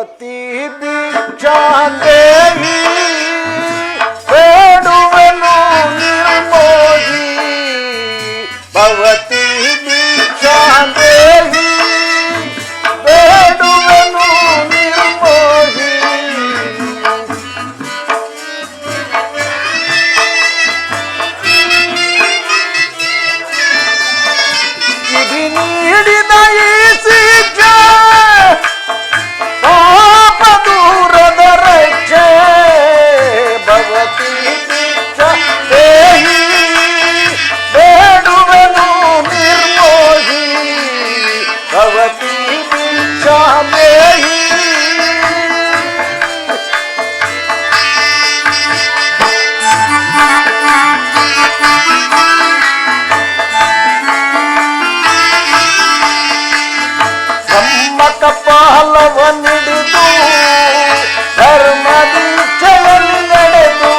ಭವತಿ ಭಿಕ್ಷಾಂದೇಹಿ ಬೇಡುವೆನು ನಿರ್ಮೋಹಿ ಭವತಿ ಭಿಕ್ಷಾಂದೇಹಿ ಬೇಡುವೆನು ನಿರ್ಮೋಹಿ ಕಿವಿ ನೀಡಿದ ಈ ಶಿಕ್ಷೆ ಪಾಪ ದೂರದ ರಕ್ಷೆ ಭವತಿ ಭಿಕ್ಷಾಂದೇಹಿ ಬೇಡುವೆನು ನಿರ್ಮೋಹಿ ಭವತಿ ಭಿಕ್ಷಾಂದೇಹಿ ಕಪಾಲವನ್ನಿಡಿದು ಧರ್ಮ ದೀಕ್ಷೆಯಲ್ಲಿ ನಡೆದು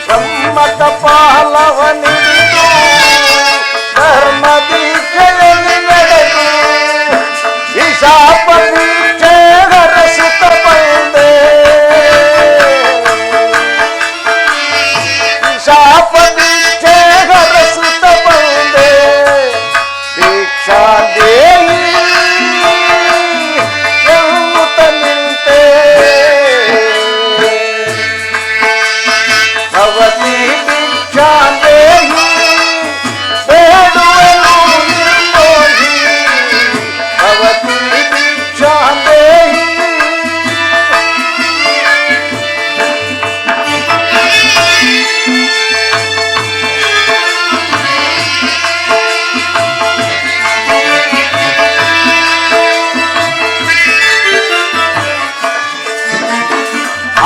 ಬ್ರಹ್ಮ ಕಪಾಲವನ್ನಿಡಿದು ಧರ್ಮ ದೀಕ್ಷೆಯಲ್ಲಿ ನಡೆದು ಈ ಶಾಪ ದೀಕ್ಷೆ ಹರಸುತ್ತ ಬಂದೆ ಶಾಪ ದೀಕ್ಷೆ ಹರಸುತ್ತ ಬಂದೆ ಭಿಕ್ಷಾಂದೇಹಿ ಎನ್ನುತ್ತ ನಿಂತೆ ಭವತಿ ಭಿಕ್ಷಾಂದೇಹಿ ಬೇಡುವೆನು ನಿರ್ಮೋಹಿ ಭವತಿ ಭಿಕ್ಷಾಂದೇಹಿ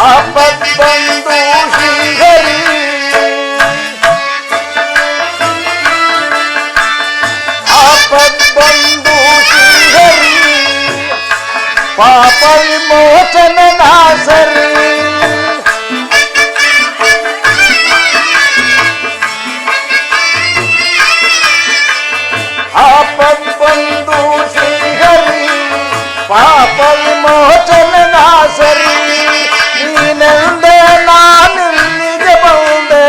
ಆಪತ್ಬಂಧು ಶ್ರೀಹರಿ ಆಪತ್ಬಂಧು ಶ್ರೀಹರಿ ಪಾಪ ವಿಮೋಚನ ನಾಸರಿ ಆಪತ್ಬಂಧು ಶ್ರೀಹರಿ ಪಾಪ ವಿಮೋಚನ ನಾಸರಿ ನೀನೆಂದೆ ನಾನಿಲ್ಲಿಗೆ ಬಂದೆ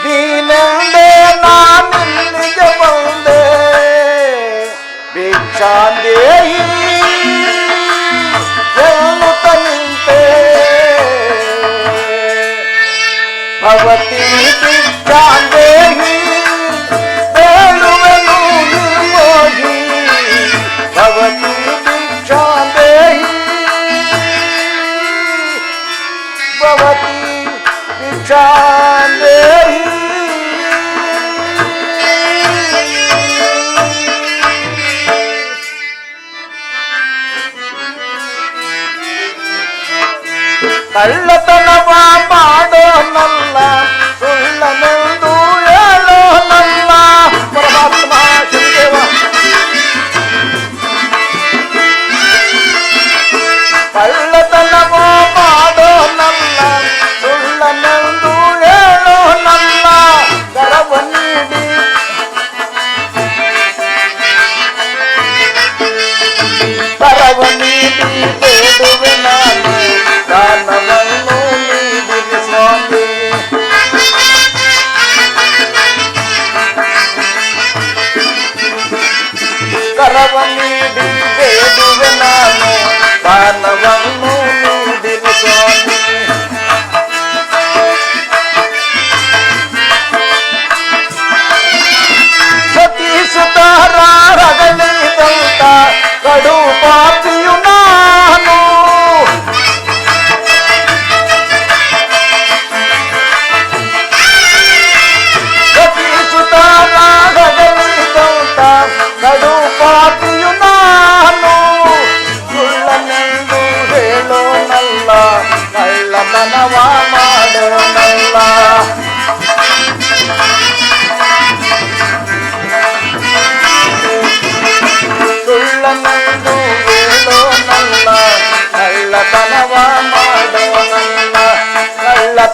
ನೀನೆಂದೆ ನಾನಿಲ್ಲಿಗೆ ಬಂದೆ ಭಿಕ್ಷಾಂದೇಹಿ ಎನ್ನುತ್ತ ನಿಂತೆ ಭವತಿ ಭಿಕ್ಷಾಂದೇಹಿ ಬೇಡುವೆನು ನಿರ್ಮೋಹಿ ಭವತಿ ಭಿಕ್ಷಾಂದೇಹಿ ಭವತಿ ಭಿಕ್ಷಾಂದೇಹಿ ಕಳ್ಳತನವ ಮಾಡೋನಲ್ಲ ಸುಳ್ಳನೆಂದು ಹೇಳೋನಲ್ಲ ಪರಮಾತ್ಮ ಶ್ರೀದೇವ ಕಳ್ಳತನವ ಮಾಡೋನಲ್ಲ ಸುಳ್ಳನೆಂದು ಹೇಳೋನಲ್ಲ ಕರವ ನೀಡಿ ಕರವ ನೀಡಿ ಬೇಡುವೆ ನಾನು ದಾನವನ್ನು ನೀಡಿರಿ ಸ್ವಾಮಿ ಕರವ ನೀಡಿ ಬೇಡುವೆ ನಾನು ದಾನವನ್ನು ನೀಡಿರಿ ಸ್ವಾಮಿ ಸತೀಸುತ್ತಾರ ರಗಲಿದಂತ ಕಡು ಪಾಪಿಯು ನಾನು ಸತೀಸುತ್ತಾರ ರಗಲಿದಂತ ಕಡು ಪಾಪಿಯು ನಾನು ಸುಳ್ಳನೆಂದು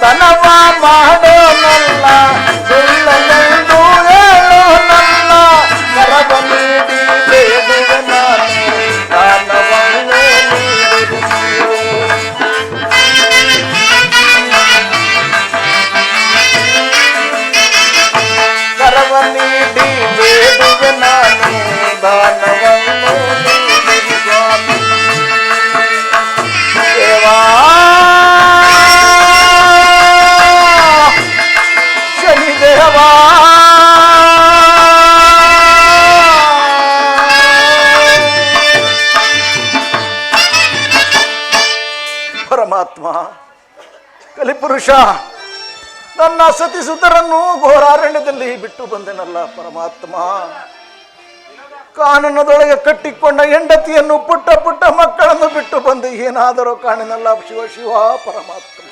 ಕಳ್ಳತನವ ಮಾಡೋನಲ್ಲ, ಸುಳ್ಳನೆಂದು ಹೇಳೋನಲ್ಲ, ಕರವ ನೀಡಿ ಬೇಡುವೆ ನಾನು, ದಾನವನ್ನು ನೀಡಿರಿ ನೀವು. ಕರವ ನೀಡಿ ಬೇಡುವೆ ನಾನು, ದಾನವನ್ನು ನೀಡಿರಿ ಸ್ವಾಮಿ. ದೇವಾ ಶನಿದೇವಾ ಪರಮಾತ್ಮ, ಕಲಿಪುರುಷ, ನನ್ನ ಸತಿಸುತರನ್ನು ಘೋರಾರಣ್ಯದಲ್ಲಿ ಬಿಟ್ಟು ಬಂದೆನಲ್ಲ ಪರಮಾತ್ಮ. ಕಾನನದೊಳಗೆ ಕಟ್ಟಿಕೊಂಡ ಹೆಂಡತಿಯನ್ನು, ಪುಟ್ಟ ಪುಟ್ಟ ಮಕ್ಕಳನ್ನು ಬಿಟ್ಟು ಬಂದು ಏನಾದರೂ ಕಾಣಿನಲ್ಲ ಶಿವ ಶಿವ ಪರಮಾತ್ಮ.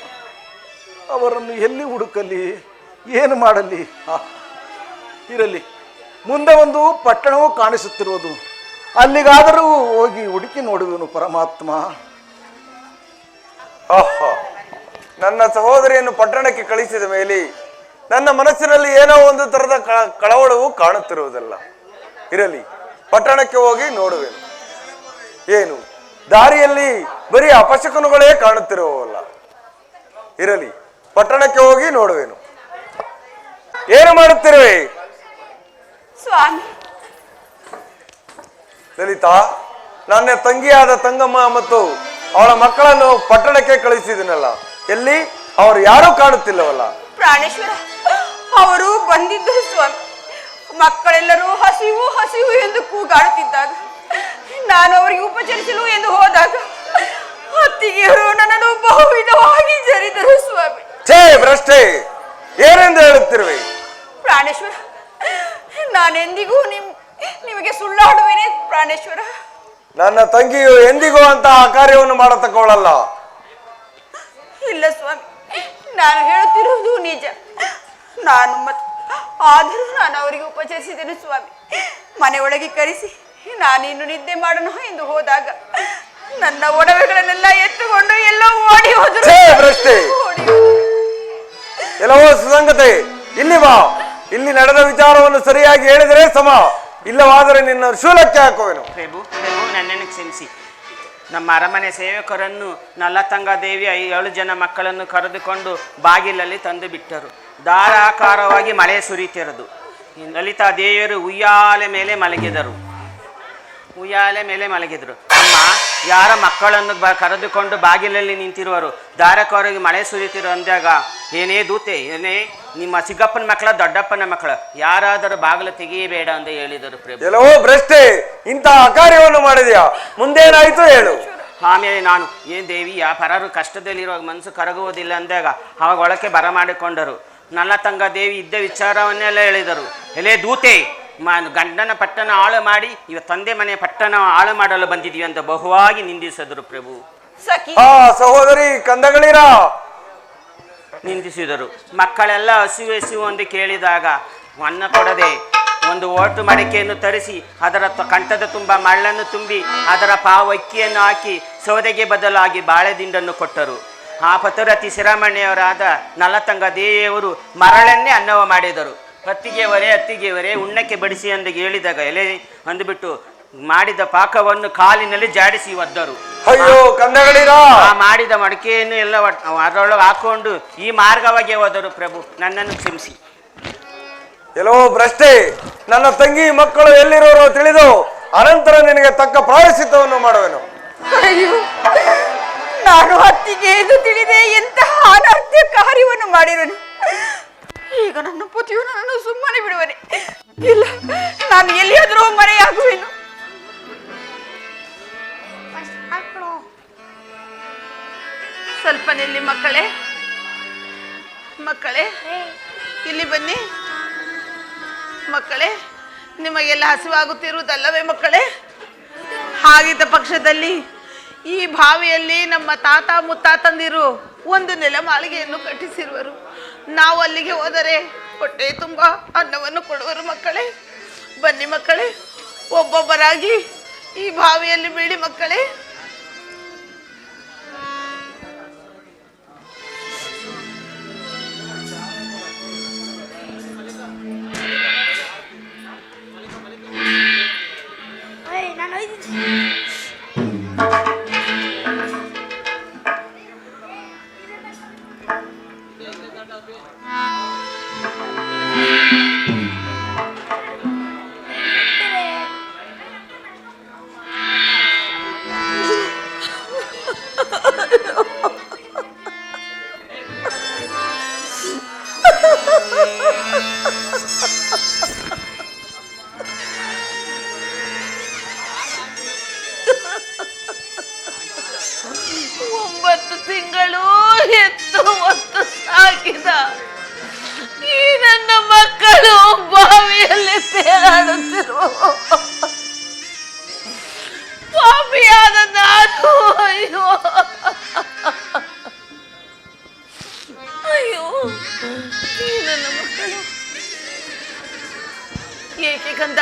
ಅವರನ್ನು ಎಲ್ಲಿ ಹುಡುಕಲಿ, ಏನು ಮಾಡಲಿ? ಇರಲಿ, ಮುಂದೆ ಒಂದು ಪಟ್ಟಣವು ಕಾಣಿಸುತ್ತಿರುವುದು, ಅಲ್ಲಿಗಾದರೂ ಹೋಗಿ ಹುಡುಕಿ ನೋಡುವೆನು ಪರಮಾತ್ಮ. ನನ್ನ ಸಹೋದರಿಯನ್ನು ಪಟ್ಟಣಕ್ಕೆ ಕಳಿಸಿದ ಮೇಲೆ ನನ್ನ ಮನಸ್ಸಿನಲ್ಲಿ ಏನೋ ಒಂದು ತರದ ಕಳವಳವು ಕಾಣುತ್ತಿರುವುದಲ್ಲ. ಇರಲಿ, ಪಟ್ಟಣಕ್ಕೆ ಹೋಗಿ ನೋಡುವೆನು. ಏನು ದಾರಿಯಲ್ಲಿ ಬರೀ ಅಪಶಕುನಗಳೇ ಕಾಣುತ್ತಿರುವವಲ್ಲ. ಇರಲಿ, ಪಟ್ಟಣಕ್ಕೆ ಹೋಗಿ ನೋಡುವೆನು. ಏನು ಮಾಡುತ್ತಿರುವೆ ಸ್ವಾಮಿ? ಲಲಿತಾ, ನನ್ನ ತಂಗಿಯಾದ ತಂಗಮ್ಮ ಮತ್ತು ಅವಳ ಮಕ್ಕಳನ್ನು ಪಟ್ಟಣಕ್ಕೆ ಕಳಿಸಿದನಲ್ಲ, ಎಲ್ಲಿ ಅವರು ಯಾರೂ ಕಾಣುತ್ತಿಲ್ಲವಲ್ಲ? ಪ್ರಾಣೇಶ್ವರ, ಅವರು ಬಂದಿದ್ದರು ಸ್ವಾಮಿ. ಮಕ್ಕಳೆಲ್ಲರೂ ಹಸಿವು ಹಸಿವು ಎಂದು ಕೂಗಾಡುತ್ತಿದ್ದಾಗ ನಾನು ಅವರಿಗೆ ಉಪಚರಿಸಲು ಎಂದು ಹೋದಾಗ ಅತ್ತಿಗೆಯರು ನನ್ನನ್ನು ಬಹುವಿಧವಾಗಿ ಜರಿದರು ಸ್ವಾಮಿ. ಛೇ ಭ್ರಷ್ಟೆ, ಏನೆಂದು ಹೇಳುತ್ತಿರುವೆ? ಪ್ರಾಣೇಶ್ವರ, ನಾನೆಂದಿಗೂ ನಿಮಗೆ ಸುಳ್ಳಾಡುವೇನೆ ಪ್ರಾಣೇಶ್ವರ. ನನ್ನ ತಂಗಿಯು ಎಂದಿಗೂ ಅಂತಹ ಕಾರ್ಯವನ್ನು ಮಾಡತಕ್ಕವಳಲ್ಲ. ಇಲ್ಲ ಸ್ವಾಮಿ, ನಾನು ಹೇಳುತ್ತಿರುವುದು ನಿಜ. ಆದರೂ ನಾನು ಅವರಿಗೆ ಉಪಚರಿಸಿದೆನು ಸ್ವಾಮಿ. ಮನೆಯೊಳಗೆ ಕರೆಸಿ ನಾನಿನ್ನು ನಿದ್ದೆ ಮಾಡೋಣ ಎಂದು ಹೋದಾಗ ನನ್ನ ಒಡವೆಗಳನ್ನೆಲ್ಲ ಎತ್ತುಕೊಂಡು ಎಲ್ಲ ಓಡಿ ಹೋದರು. ಎಲ್ಲವೋ ಸುಸಂಗತೆ, ಇಲ್ಲಿ ಬಾ. ಇಲ್ಲಿ ನಡೆದ ವಿಚಾರವನ್ನು ಸರಿಯಾಗಿ ಹೇಳಿದರೆ ಸಮ, ಇಲ್ಲವಾದರೆ ನಿನ್ನ ಶೂಲಕ್ಕೆ ಹಾಕುವೆನು. ಪ್ರಭು, ನನ್ನನ್ನು ಕ್ಷಮಿಸಿ. ನಮ್ಮ ಅರಮನೆ ಸೇವಕರನ್ನು ನಲ್ಲತಂಗಾದೇವಿ 7 ಜನ ಮಕ್ಕಳನ್ನು ಕರೆದುಕೊಂಡು ಬಾಗಿಲಲ್ಲಿ ತಂದು ಬಿಟ್ಟರು. ಧಾರಾಕಾರವಾಗಿ ಮಳೆ ಸುರಿತಿರದು. ಲಲಿತಾ ದೇವಿಯರು ಉಯ್ಯಾಲೆ ಮೇಲೆ ಮಲಗಿದರು. ಅಮ್ಮ, ಯಾರ ಮಕ್ಕಳನ್ನು ಕರೆದುಕೊಂಡು ಬಾಗಿಲಲ್ಲಿ ನಿಂತಿರುವರು, ಧಾರಾಕಾರವಾಗಿ ಮಳೆ ಸುರಿತಿರು ಅಂದಾಗ, ಏನೇ ದೂತೆ, ಏನೇ ನಿಮ್ಮ ಸಿಗಪ್ಪನ ಮಕ್ಕಳ ದೊಡ್ಡಪ್ಪನ ಮಕ್ಕಳ, ಯಾರಾದರೂ ಬಾಗಿಲು ತೆಗೆಯಬೇಡ ಅಂತ ಹೇಳಿದರು ಪ್ರಭು. ಎಲ್ಲವೋ ಭ್ರಷ್ಟೆ, ಇಂತಹ ಅಕಾರ್ಯವನ್ನು ಮಾಡಿದ್ಯಾ? ಮುಂದೇನಾಯ್ತು ಹೇಳು. ಆಮೇಲೆ ನಾನು, ಏನ್ ದೇವಿ, ಆ ಪರರು ಕಷ್ಟದಲ್ಲಿರುವಾಗ ಮನಸ್ಸು ಕರಗುವುದಿಲ್ಲ ಅಂದಾಗ ಅವಾಗ ಒಳಕ್ಕೆ ಬರಮಾಡಿಕೊಂಡರು. ನಲ್ಲತಂಗ ದೇವಿ ಇದ್ದ ವಿಚಾರವನ್ನೆಲ್ಲ ಹೇಳಿದರು. ಎಲೆ ದೂತೆ, ಗಂಡನ ಪಟ್ಟಣ ಹಾಳು ಮಾಡಿ ಇವ ತಂದೆ ಮನೆ ಪಟ್ಟಣ ಹಾಳು ಮಾಡಲು ಬಂದಿದ್ವಿ ಅಂತ ಬಹುವಾಗಿ ನಿಂದಿಸಿದರು ಪ್ರಭು. ಸಹೋದರಿ ಕಂದಗಳಿರ ನಿಂದಿಸಿದರು. ಮಕ್ಕಳೆಲ್ಲ ಹಸಿವು ಎಂದು ಕೇಳಿದಾಗ ಅನ್ನ ಕೊಡದೆ ಒಂದು ಓಟು ಮಡಿಕೆಯನ್ನು ತರಿಸಿ ಅದರ ಕಂಠದ ತುಂಬ ಮಳ್ಳನ್ನು ತುಂಬಿ ಅದರ ಪಾವಕ್ಕಿಯನ್ನು ಹಾಕಿ ಸೌದೆಗೆ ಬದಲಾಗಿ ಬಾಳೆದಿಂಡನ್ನು ಕೊಟ್ಟರು. ಆ ಪತುರತಿ ಶಿರಾಮಣ್ಣಿಯವರಾದ ನಲ್ಲತಂಗ ದೇವಿಯವರು ಮರಳನ್ನೇ ಅನ್ನವ ಮಾಡಿದರು. ಅತ್ತಿಗೆಯವರೇ ಉಣ್ಣಕ್ಕೆ ಬಡಿಸಿ ಎಂದು ಹೇಳಿದಾಗ ಎಲೆ ಅಂದುಬಿಟ್ಟು ಮಾಡಿದ ಪಾಕವನ್ನು ಕಾಲಿನಲ್ಲಿ ಜಾಡಿಸಿ ಒದ್ದರು. ಅಯ್ಯೋ ಕಂದಗಳಿರ, ಆ ಮಾಡಿದ ಮಡಿಕೆಯನ್ನು ಎಲ್ಲ ಅದರೊಳಗೆ ಹಾಕೊಂಡು ಈ ಮಾರ್ಗವಾಗಿ ಹೋದರು ಪ್ರಭು. ನನ್ನನ್ನು ಕ್ಷಮಿಸಿ. ಎಲ್ಲೋ ಭ್ರಷ್ಟೆ, ನನ್ನ ತಂಗಿ ಮಕ್ಕಳು ಎಲ್ಲಿರೋರು ತಿಳಿದು ಅನಂತರ ನಿನಗೆ ತಕ್ಕ ಪ್ರಾಯಶ್ಚಿತ್ತವನ್ನು ಮಾಡುವೆನು. ಅಯ್ಯೋ, ನಾನು ಅತ್ತಿಗೆ ಎಂದು ತಿಳಿದೆ ಎಂತಹ ಅನರ್ಥ ಕಾರ್ಯವನ್ನು ಮಾಡಿರುವನು. ಈಗ ನನ್ನ ಪತಿಯು ನನ್ನನ್ನು ಸುಮ್ಮನೆ ಬಿಡುವನೆ. ಇಲ್ಲ, ನಾನು ಎಲ್ಲಿಯಾದರೂ ಮರೆಯಾಗುವೆನು. ಸ್ವಲ್ಪ ನಿಲ್ಲಿ ಮಕ್ಕಳೇ, ಇಲ್ಲಿ ಬನ್ನಿ. ಮಕ್ಕಳೇ, ನಿಮಗೆಲ್ಲ ಹಸಿವಾಗುತ್ತಿರುವುದಲ್ಲವೇ ಮಕ್ಕಳೇ? ಹಾಗಿದ್ದ ಪಕ್ಷದಲ್ಲಿ ಈ ಬಾವಿಯಲ್ಲಿ ನಮ್ಮ ತಾತ ಮುತ್ತಾತಂದಿರು ಒಂದು ನೆಲಮಾಳಿಗೆಯನ್ನು ಕಟ್ಟಿಸಿರುವರು. ನಾವು ಅಲ್ಲಿಗೆ ಹೋದರೆ ಹೊಟ್ಟೆ ತುಂಬ ಅನ್ನವನ್ನು ಕೊಡುವರು. ಮಕ್ಕಳೇ, ಬನ್ನಿ ಮಕ್ಕಳೇ, ಒಬ್ಬೊಬ್ಬರಾಗಿ ಈ ಬಾವಿಯಲ್ಲಿ ಬೀಳಿ ಮಕ್ಕಳೇ. ನಾನು ತಿಂಗಳು ಎತ್ತು ಹೊತ್ತು ಸಾಕಿದ ಈ ನನ್ನ ಮಕ್ಕಳು ಬಾವಿಯಲ್ಲಿ ತೇಲಾಡುತ್ತಿರುವ ಪಾಪಿಯಾದ ನಾನು. ಅಯ್ಯೋ ಅಯ್ಯೋ ಈ ನನ್ನ ಮಕ್ಕಳು. ಏಕೆ ಕಂದ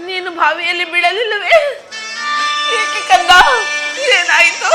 ನೀನು ಬಾವಿಯಲ್ಲಿ ಬೀಳಲಿಲ್ಲವೇ? ಏಕೆ ಕಂದ ಏನಾಯಿತು?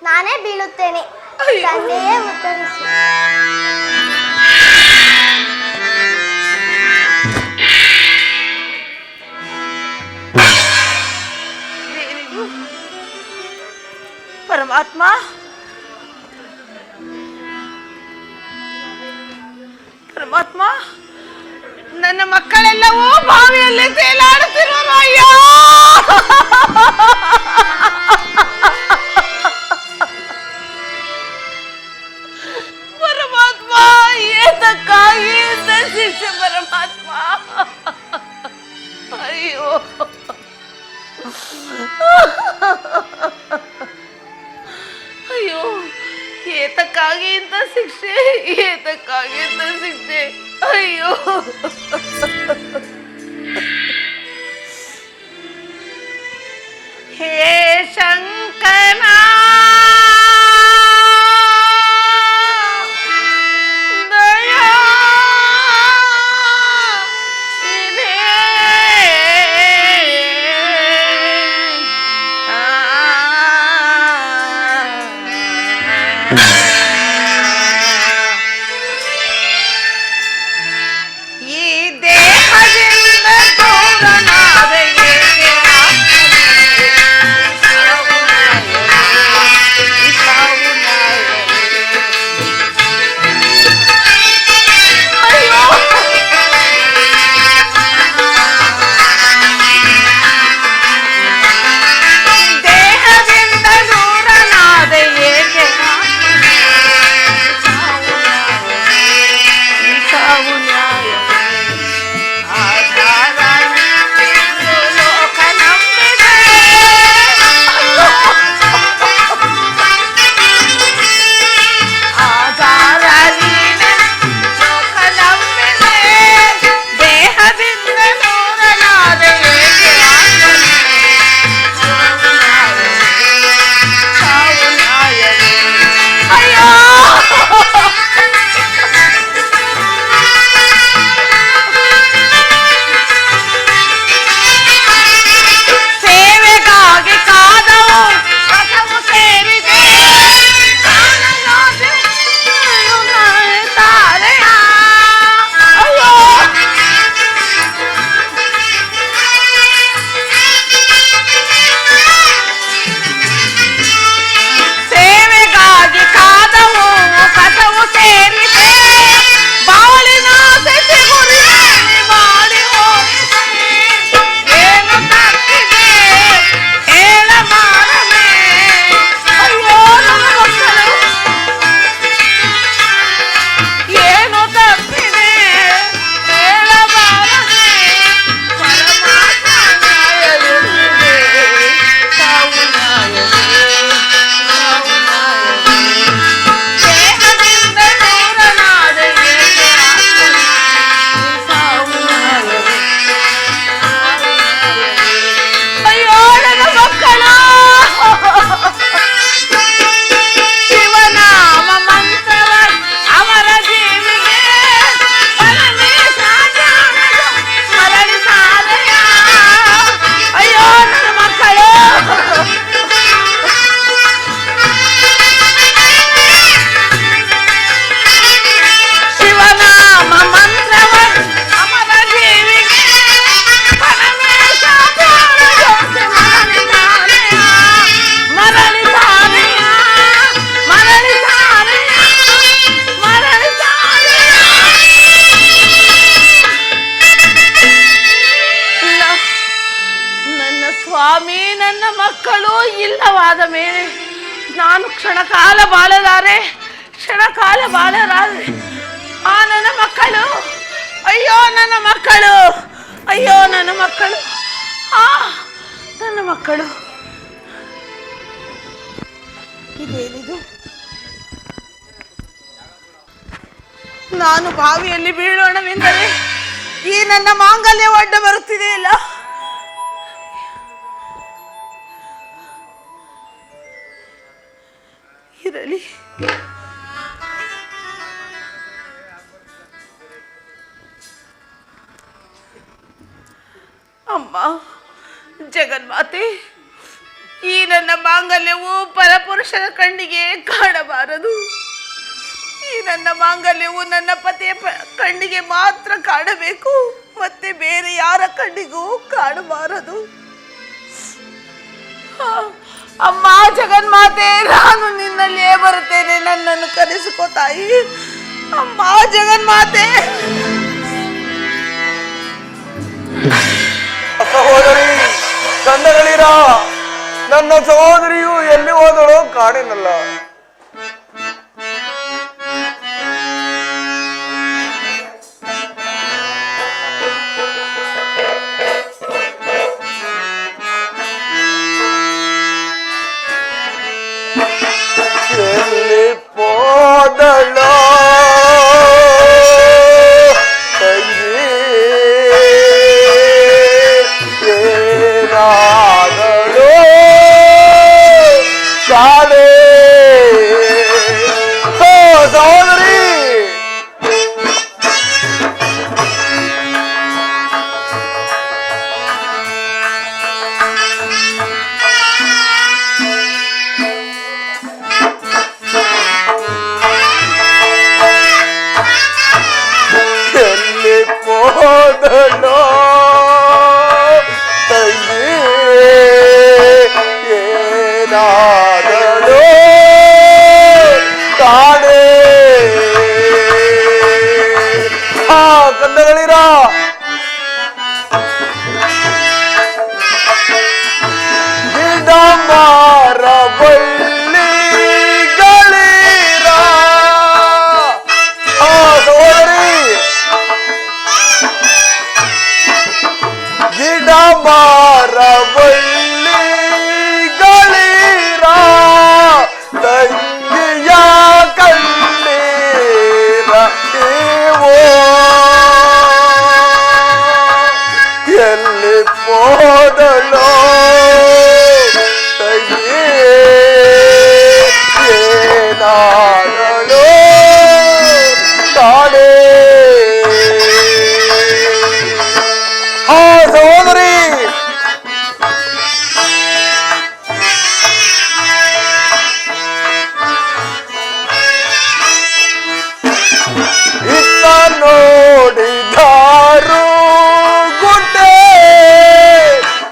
ನಾನೇ ಬೀಳುತ್ತೇನೆ. ತಂದೆಯೇ ಉತ್ತರಿಸಿ. ಪರಮಾತ್ಮ, ಪರಮಾತ್ಮ, ನನ್ನ ಮಕ್ಕಳೆಲ್ಲವೂ ಬಾವಿಯಲ್ಲಿ ತೇಲಾಡುತ್ತಿರುವರು. ಅಯ್ಯೋ, ಪರಮಾತ್ಮ, ಏತಕ್ಕಾಗಿ ಇಂಥ ಶಿಕ್ಷೆ ಪರಮಾತ್ಮ? ಅಯ್ಯೋ, ಅಯ್ಯೋ, ಏತಕ್ಕಾಗಿ ಇಂಥ ಶಿಕ್ಷೆ? ಏತಕ್ಕಾಗಿ ಇಂಥ ಶಿಕ್ಷೆ? ಅಯ್ಯೋ, ಹೇ ಶಂಕರ, ದಯಾ ನನ್ನ ಮಕ್ಕಳು, ಅಯ್ಯೋ ನನ್ನ ಮಕ್ಕಳು, ಆ ನನ್ನ ಮಕ್ಕಳು. ಇದೇನಿದು? ನಾನು ಬಾವಿಯಲ್ಲಿ ಬೀಳೋಣವೆಂದರೆ ಈ ನನ್ನ ಮಾಂಗಲ್ಯ ಒಡ್ಡ ಬರುತ್ತಿದೆಯಲ್ಲ. ಇರಲಿ, ಅಮ್ಮ ಜಗನ್ಮಾತೆ, ಈ ನನ್ನ ಮಾಂಗಲ್ಯವು ಪರಪುರುಷರ ಕಣ್ಣಿಗೆ ಕಾಣಬಾರದು. ಈ ನನ್ನ ಮಾಂಗಲ್ಯವು ನನ್ನ ಪತಿಯ ಕಣ್ಣಿಗೆ ಮಾತ್ರ ಕಾಣಬೇಕು, ಮತ್ತೆ ಬೇರೆ ಯಾರ ಕಣ್ಣಿಗೂ ಕಾಣಬಾರದು. ಅಮ್ಮ ಜಗನ್ಮಾತೆ, ನಾನು ನಿನ್ನಲ್ಲಿಯೇ ಬರುತ್ತೇನೆ, ನನ್ನನ್ನು ಕರೆಸಿಕೋ ತಾಯಿ. ಅಮ್ಮ ಜಗನ್ಮಾತೆ. ಸಹೋದರಿ ಕಂದಗಳಿರ, ನನ್ನ ಸಹೋದರಿಯು ಎಲ್ಲಿ ಹೋದಳೋ ಕಾಣಿನಲ್ಲ. ಎಲ್ಲಿ ಹೋದಳೋ ತಂಗಿ, ಏನಾದಳೋ ಕಾಣೆ. ಸಹೋದರಿ ಎಲ್ಲಿ ಹೋದಳೋ ತಂಗಿ, ಏನಾದಳೋ ಕಾಣೆ. ಕಂದಗಳಿರ, ಗಿಡ ಮರ ಬಳ್ಳಿಗಳಿರ. ಸಹೋದರಿ, ಗಿಡ ಮರ ಬಳ್ಳಿಗಳಿರ, ತಂಗಿಯ ಕಣ್ಣೀರ ಇವು. ಎಲ್ಲಿ ಹೋದಳೋ ತಂಗಿ, ಏನಾದಳೋ ಕಾಣೆ. ಸಹೋದರಿ ಇತ್ತ ನೋಡಿದಾರು ಗುಡ್ಡೆ,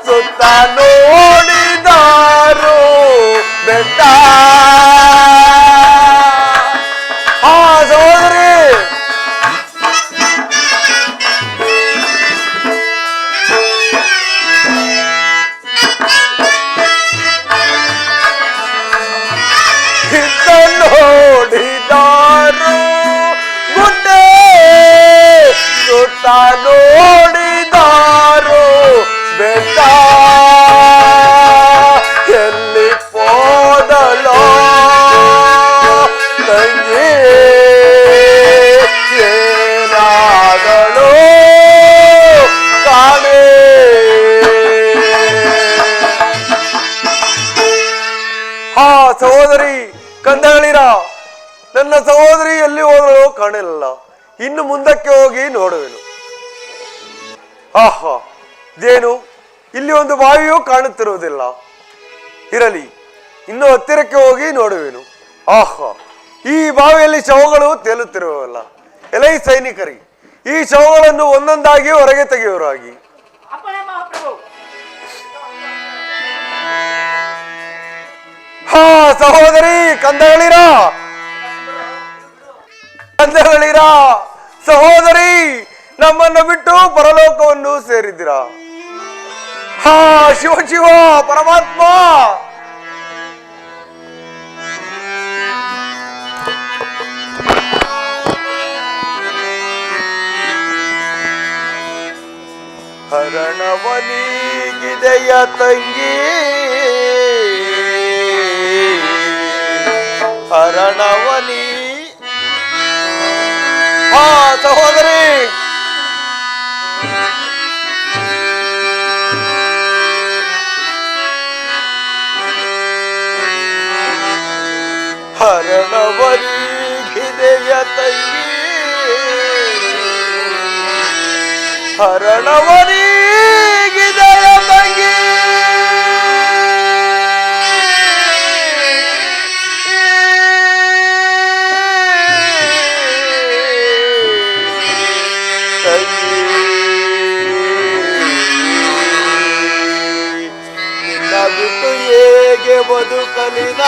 ಸುತ್ತ ನೋಡಿದಾರು ಬೆಟ್ಟ. ಸಹೋದರಿ ನೋಡಿದಾರು ಗುಡ್ಡೆ, ಸುತ್ತ ನೋಡಿದಾರು ಬೆಟ್ಟ. ಎಲ್ಲಿ ಹೋದಳೋ ತಂಗಿ, ಏನಾದಳೋ ಕಾಣೆ. ಸಹೋದರಿ ಕಂದಗಳಿರ, ನನ್ನ ಸಹೋದರಿ ಎಲ್ಲಿ ಹೋದಳೋ ಕಾಣಲಿಲ್ಲ. ಇನ್ನು ಮುಂದಕ್ಕೆ ಹೋಗಿ ನೋಡುವೆನು. ಆಹಾ, ಇದೇನು ಇಲ್ಲಿ ಒಂದು ಬಾವಿಯೂ ಕಾಣುತ್ತಿರುವುದಿಲ್ಲ. ಇರಲಿ, ಇನ್ನು ಹತ್ತಿರಕ್ಕೆ ಹೋಗಿ ನೋಡುವೆನು. ಆಹಾ, ಈ ಬಾವಿಯಲ್ಲಿ ಶವಗಳು ತೇಲುತ್ತಿರುವಲ್ಲ. ಎಲೈ ಸೈನಿಕರಿ, ಈ ಶವಗಳನ್ನು ಒಂದೊಂದಾಗಿ ಹೊರಗೆ ತೆಗೆಯುವರಾಗಿ. ಸಹೋದರಿ ಕಂದಗಳಿರ, ಕಂದಗಳಿರ, ಸಹೋದರಿ ನಮ್ಮನ್ನು ಬಿಟ್ಟು ಪರಲೋಕವನ್ನು ಸೇರಿದ್ದೀರಾ. ಶಿವ ಶಿವ ಪರಮಾತ್ಮ. ಹರಣವನಿಗಿದೆಯ ತಂಗಿ ಹರಣವನಿ ಸಹೋದರಿ ಹರಣವನಿಗಿದೆಯ ತಂಗಿ ಹರಣವನಿಗಿದೆಯ ತಂಗಿ ನಿನ್ನ ಬಿಟ್ಟು ಹೇಗೆ ಬದುಕಲಿನ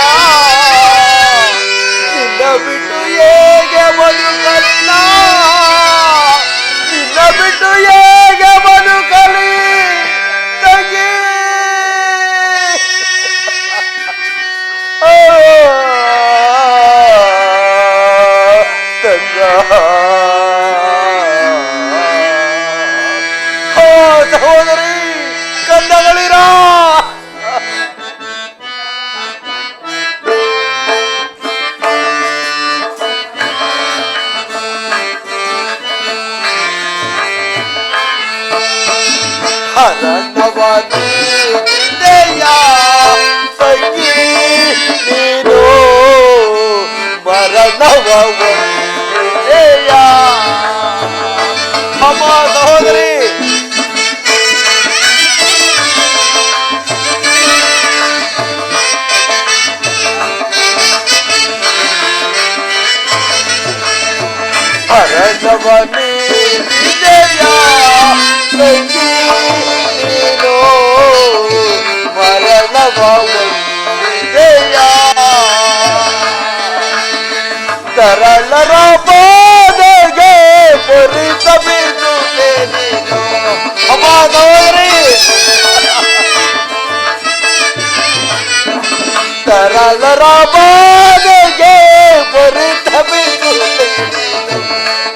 ನಿನ್ನ ಬಿಟ್ಟು ಹೇಗೆ ಬದುಕಲಿನ ನಿನ್ನ ಬಿಟ್ಟು ಹೇಗೆ ಬದುಕಲಿ ತಂಗಿ ತಂಗ ಸಹೋದರಿ ಕಂದಗಳಿರ ಹರಣವನಿಗಿದೆಯ ತಂಗಿ ನೀನು ಮರಣವನಿಗಿದೆಯ ಅಮ್ಮ ಸಹೋದರಿ ಹರಣವನಿಗಿದೆಯ ತಂಗಿ ನೀನು ಮರಣವನಿಗಿದೆಯ ತರಳರ ಬಾಧೆಗೆ ಪರಿತಬಿಸುತ್ತೆ ನೀನು ಅಮ್ಮ ಸಹೋದರಿ ತರಳರ ಬಾಧೆಗೆ ಪರಿತಬಿಸುತ್ತೆ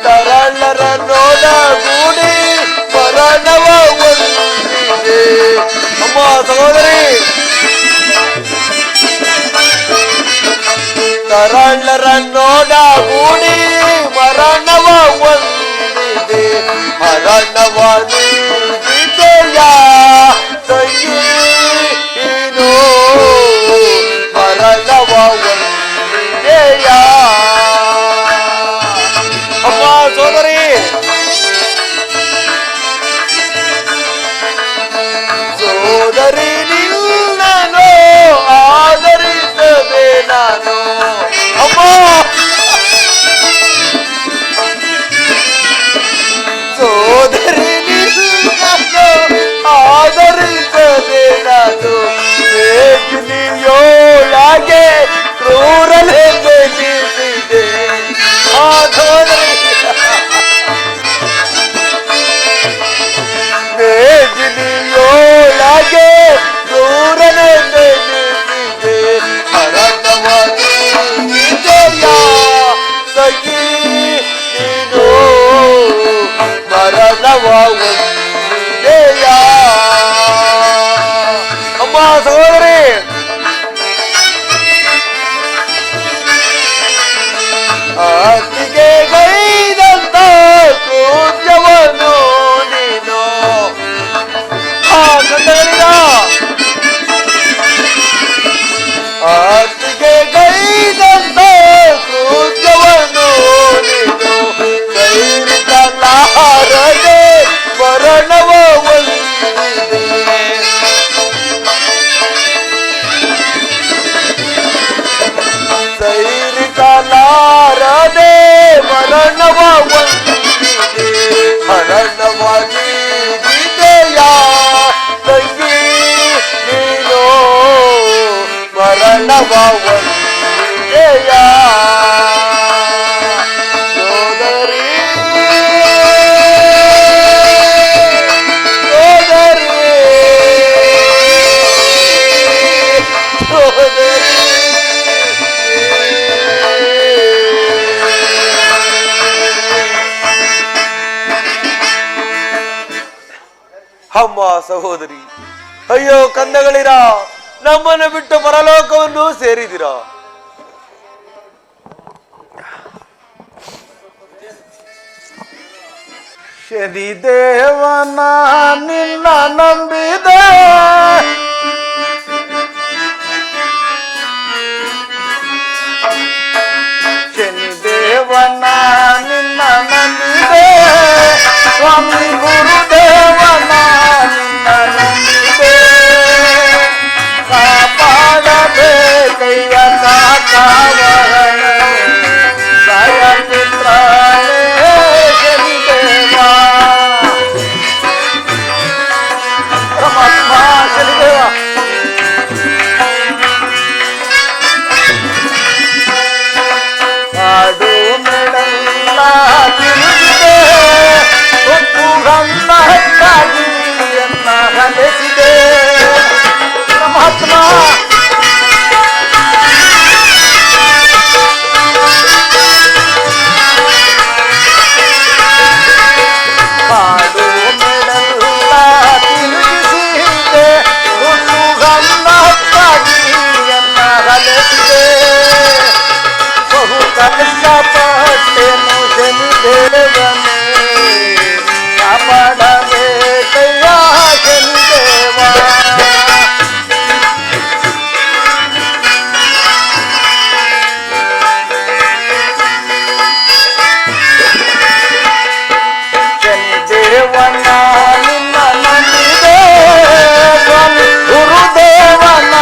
ತರಳರ ನೋಡಗೂಡಿ ಮರಣವ ಹೊಂದಿದೆ ಅಮ್ಮ ಸಹೋದರಿ ತರಳರ ನೋಡಗೂಡಿ ಮರಣವ ಹೊಂದಿದೆ ಮರಣವನಿಗಿದೆಯ ತಂಗಿ ನೀನು ಮರಣವ ಹೊಂದಿದೆಯ ಅಮ್ಮ ಸೋದರಿ ಸೋದರಿ ನಿನ್ನನು ಆದರಿಸದೆ ನಾನು ಅಮ್ಮ ಸೋದರಿ ನಿನ್ನನು ಆದರಿಸದೆ ನಾನು ಬೇಜಲಿಯೋಳಗೆ ಕ್ರೂರಲೆ ಬೆಳೆಸಿದೆ ಆ ಸೋದರಿ ಬೇಜಲಿಯೋಳಗೆ ಕ್ರೂರಲೆ ಬೆಳೆಸಿದೆ ಹರಣವನಿಗಿದೆಯ ತಂಗಿ ನೀನು ಮರಣವನಿಗಿದೆಯ ಅಮ್ಮ ಸಹೋದರಿ ಆತಿಗೆ ಗೈದಂತ ಕೃತ್ಯವನ್ನು ನೀನು ಕಂದಗಳಿರ ಆತಿಗೆ ಗೈದಂತ ಕೃತ್ಯವನ್ನು ನೀನು ಕೈರಿಸಲಾರದೆ ಮರಣವ ಹೊಂದಿದೆ ಸೈರಿಸಲಾರದೆ ಮರಣವ ಹೊಂದಿದೆ ಹರಣವನಿಗಿದೆಯ ತಂಗಿ ನೀನು ಮರಣವ ಹೊಂದಿದೆಯ ಸೋದರಿ ಅಮ್ಮ ಸಹೋದರಿ, ಅಯ್ಯೋ ಕಂದಗಳಿರ, ನಮ್ಮನ್ನು ಬಿಟ್ಟು ಪರಲೋಕವನ್ನು ಸೇರಿದಿರ. ಶನಿದೇವನ ನಿನ್ನ ನಂಬಿದೆ, ಶನಿದೇವನ ನಿನ್ನ ನಂಬಿದೆ, ಸ್ವಾಮಿ ಗುರುದೇವನ ನಿನ್ನ ನಂಬಿದೆ, ಕಾಪಾಡಬೇಕಯ್ಯ ಕಾಕಾವರಣ ಸಾಯ ಪುತ್ರನೇ ಶನಿದೇವ. ಪರಮಾತ್ಮ ಶನಿದೇವ, ಕಾಡು ಮೆಡಲ್ಲ ತಿರುಗಿದೆ, ಒತ್ತು ಗನ್ನ ಹಟ್ಟಾಗಿ ಎನ್ನ ಹಲೆಸಿದೆ. ಪರಮಾತ್ಮ ಕಾಡು ಮೆಡಲ್ಲ ತಿರುಗಿಸಿದೆ, ಒತ್ತು ಗನ್ನ ಹಟ್ಟಾಗಿ ಎನ್ನ ಹಲೆಸಿದೆ. ಬಹು ಕಷ್ಟಪಟ್ಟೆನು ಶನಿದೇವನೇ, ಕಾಪಾಡಬೇಕಯ್ಯ ಶನಿದೇವ. ಶನಿದೇವನ ನಿನ್ನ ನಂಬಿದೆ, ಸ್ವಾಮಿ ಗುರುದೇವನ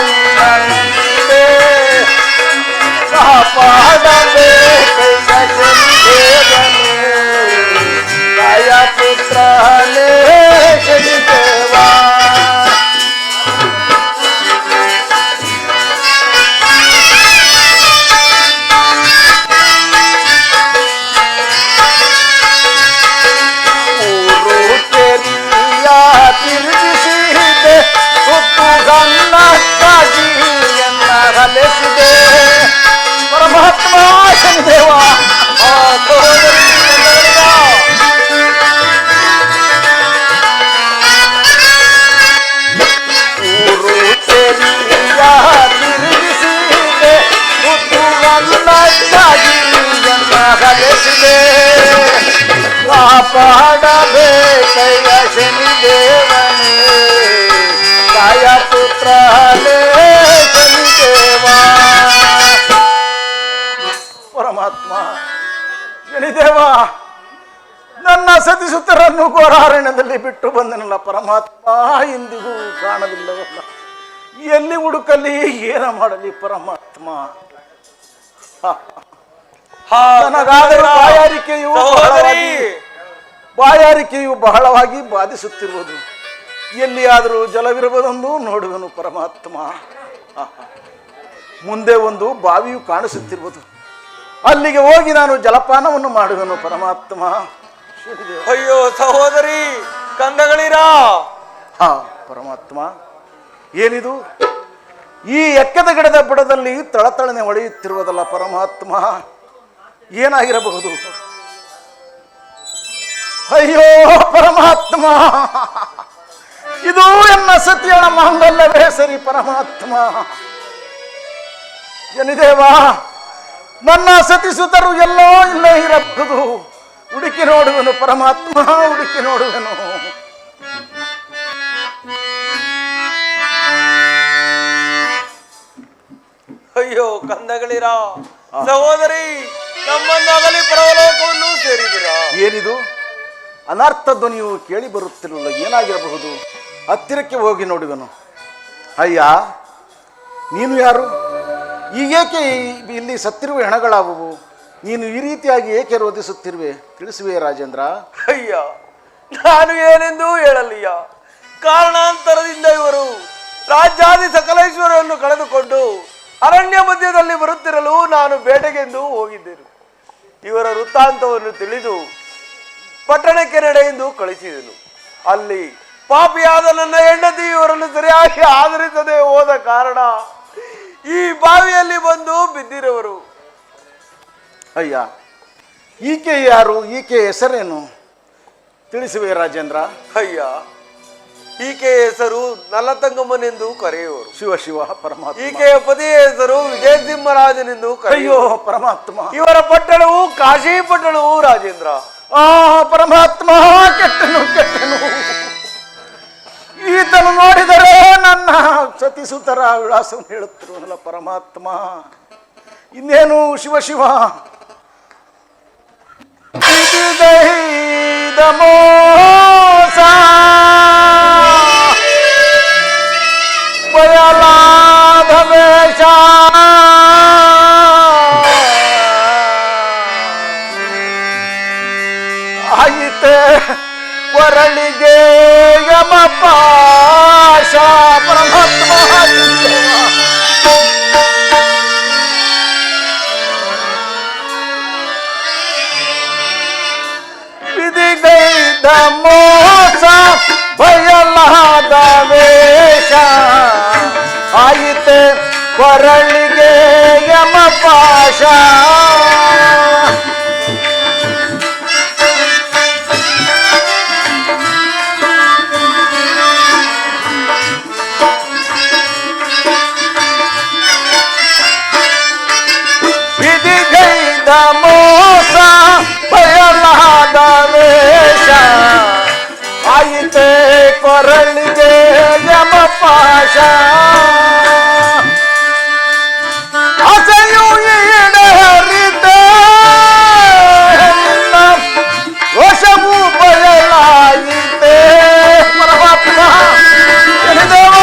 ನಿನ್ನ ನಂಬಿದೆ, ಕಾಪಾಡಬೇಕಯ್ಯ ಶನಿದೇವನೇ ಕಾಯ ಪುತ್ರನೇ ಶನಿದೇವ. ಊರು ಕೆರಿಯ ತಿರುಗಿಸಿದೆ, ಸುತ್ತು ಗನ್ನಕ್ಕಾಗಿ ಎನ್ನ ಹಲೆಸಿದೆ. ಪರಮಾತ್ಮ ಶನಿದೇವ, ಆ ಸಹೋದರಿ ಶನಿದೇವ. ಊರು ಕೆರಿಯ ತಿರುಗಿಸಿದೆ, ಸುತ್ತು ಗನ್ನಕ್ಕಾಗಿ ಎನ್ನ ಹಲೆಸಿದೆ, ಕಾಪಾಡಬೇಕಯ್ಯ ಶನಿದೇವನೇ ಕಾಯ ಪುತ್ರನೇ ಶನಿದೇವ. ಪರಮಾತ್ಮ ಶನಿದೇವ, ನನ್ನ ಸತಿಸುತ್ತರನ್ನು ಘೋರಾರಣ್ಯದಲ್ಲಿ ಬಿಟ್ಟು ಬಂದನಲ್ಲ ಪರಮಾತ್ಮ, ಇಂದಿಗೂ ಕಾಣಲಿಲ್ಲವಲ್ಲ. ಎಲ್ಲಿ ಹುಡುಕಲಿ, ಏನ ಮಾಡಲಿ ಪರಮಾತ್ಮ. ನನಗಾದರೂ ಬಾಯಾರಿಕೆಯು ಬಹಳವಾಗಿ ಬಾಧಿಸುತ್ತಿರುವುದು. ಎಲ್ಲಿಯಾದರೂ ಜಲವಿರಬಹುದೆಂದು ನೋಡುವನು ಪರಮಾತ್ಮ. ಮುಂದೆ ಒಂದು ಬಾವಿಯು ಕಾಣಿಸುತ್ತಿರುವುದು, ಅಲ್ಲಿಗೆ ಹೋಗಿ ನಾನು ಜಲಪಾನವನ್ನು ಮಾಡುವೆನು ಪರಮಾತ್ಮ. ಅಯ್ಯೋ ಸಹೋದರಿ, ಕಂದಗಳಿರ. ಹಾ ಪರಮಾತ್ಮ, ಏನಿದು? ಈ ಎಕ್ಕದ ಗಿಡದ ಬುಡದಲ್ಲಿ ತಳತಳನೆ ಹೊಳೆಯುತ್ತಿರುವುದಲ್ಲ ಪರಮಾತ್ಮ, ಏನಾಗಿರಬಹುದು? ಅಯ್ಯೋ ಪರಮಾತ್ಮ, ಇದು ಎನ್ನ ಸತಿಯಳ ಮಾಂಗಲ್ಯವೇ ಸರಿ ಪರಮಾತ್ಮ. ಶನಿದೇವ, ನನ್ನ ಸತಿಸುತ್ತರು ಎಲ್ಲೋ ಇಲ್ಲೇ ಇರಬಹುದು. ಹುಡುಕಿ ನೋಡುವೆನು ಪರಮಾತ್ಮ, ಹುಡುಕಿ ನೋಡುವೆನು. ಅಯ್ಯೋ ಕಂದಗಳಿರ, ಸಹೋದರಿ, ನಮ್ಮನ್ನಾಗಲಿ ಪರಲೋಕವನ್ನು ಸೇರಿದಿರ. ಏನಿದು? ಅನರ್ಥ ಧ್ವನಿಯು ಕೇಳಿ ಬರುತ್ತಿರಲಿಲ್ಲ, ಏನಾಗಿರಬಹುದು? ಹತ್ತಿರಕ್ಕೆ ಹೋಗಿ ನೋಡುವೆನು. ಅಯ್ಯ, ನೀನು ಯಾರು? ಈಗೇಕೆ ಇಲ್ಲಿ ಸತ್ತಿರುವ ಹೆಣಗಳಾವುವು? ನೀನು ಈ ರೀತಿಯಾಗಿ ಏಕೆ ರೋಧಿಸುತ್ತಿರುವೆ? ತಿಳಿಸುವೆ ರಾಜೇಂದ್ರ. ಅಯ್ಯ, ನಾನು ಏನೆಂದು ಹೇಳಲಿಯ. ಕಾರಣಾಂತರದಿಂದ ಇವರು ರಾಜ್ಯಾದಿ ಸಕಲೇಶ್ವರವನ್ನು ಕಳೆದುಕೊಂಡು ಅರಣ್ಯ ಮಧ್ಯದಲ್ಲಿ ಬರುತ್ತಿರಲು ನಾನು ಬೇಟೆಗೆಂದು ಹೋಗಿದ್ದೆನು. ಇವರ ವೃತ್ತಾಂತವನ್ನು ತಿಳಿದು ಪಟ್ಟಣಕ್ಕೆ ನಡೆಯೆಂದು ಕಳಿಸಿದೆನು. ಅಲ್ಲಿ ಪಾಪಿಯಾದ ನನ್ನ ಹೆಂಡತಿ ಇವರನ್ನು ಸರಿಯಾಗಿ ಆಧರಿಸದೆ ಹೋದ ಕಾರಣ ಈ ಬಾವಿಯಲ್ಲಿ ಬಂದು ಬಿದ್ದಿರುವರು. ಅಯ್ಯ, ಈಕೆ ಯಾರು? ಈಕೆ ಹೆಸರೇನು? ತಿಳಿಸುವೆ ರಾಜೇಂದ್ರ. ಅಯ್ಯ, ಈಕೆಯ ಹೆಸರು ನಲತಂಗಮ್ಮನೆಂದು ಕರೆಯುವರು. ಶಿವ ಶಿವ ಪರಮಾತ್ಮ. ಈಕೆಯ ಪತಿಯ ಹೆಸರು ವಿಜಯಸಿಂಹರಾಜನೆಂದು ಅಯ್ಯೋ ಕರೆಯುವರು. ಪರಮಾತ್ಮ. ಇವರ ಪಟ್ಟಣವು ಕಾಶಿ ಪಟ್ಟಣವು ರಾಜೇಂದ್ರ. ಪರಮಾತ್ಮ, ಕೆಟ್ಟನು ಕೆಟ್ಟನು. ಈತನು ನೋಡಿದರೆ ನನ್ನ ಸತಿಸುತರ ವಿಳಾಸವನ್ನು ಹೇಳುತ್ತಿರುವನಲ್ಲ ಪರಮಾತ್ಮ. ಇನ್ನೇನು ಶಿವ ಶಿವ. ಇದಿದೈದ ಮೋಸ ಬಯಲಾದ ವೇಷ ಆಯಿತೆ ಕೊರಳಿಗೆ ಯಮಪಾಶ. ಪರಮಾತ್ಮ ವಿಧಿಗೈದ ಮೋಸ ಬಯಲಾದ ವೇಷ ಆಯಿತೆ ಕೊರಳಿಗೆ ಯಮಪಾಶ. ವಿಧಿಗೈದ ಮೋಸ ಬಯಲಾದ ವೇಷ ಆಯಿತೆ ಕೊರಳಿಗೆ ಯಮಪಾಶ. ಆಸೆಯು ಈಡೇರಿದೆ ನಿನ್ನ ವಶವು ಬಯಲಾಯಿತೆ. ಪರಮಾತ್ಮ ತಿಳಿದೇವ.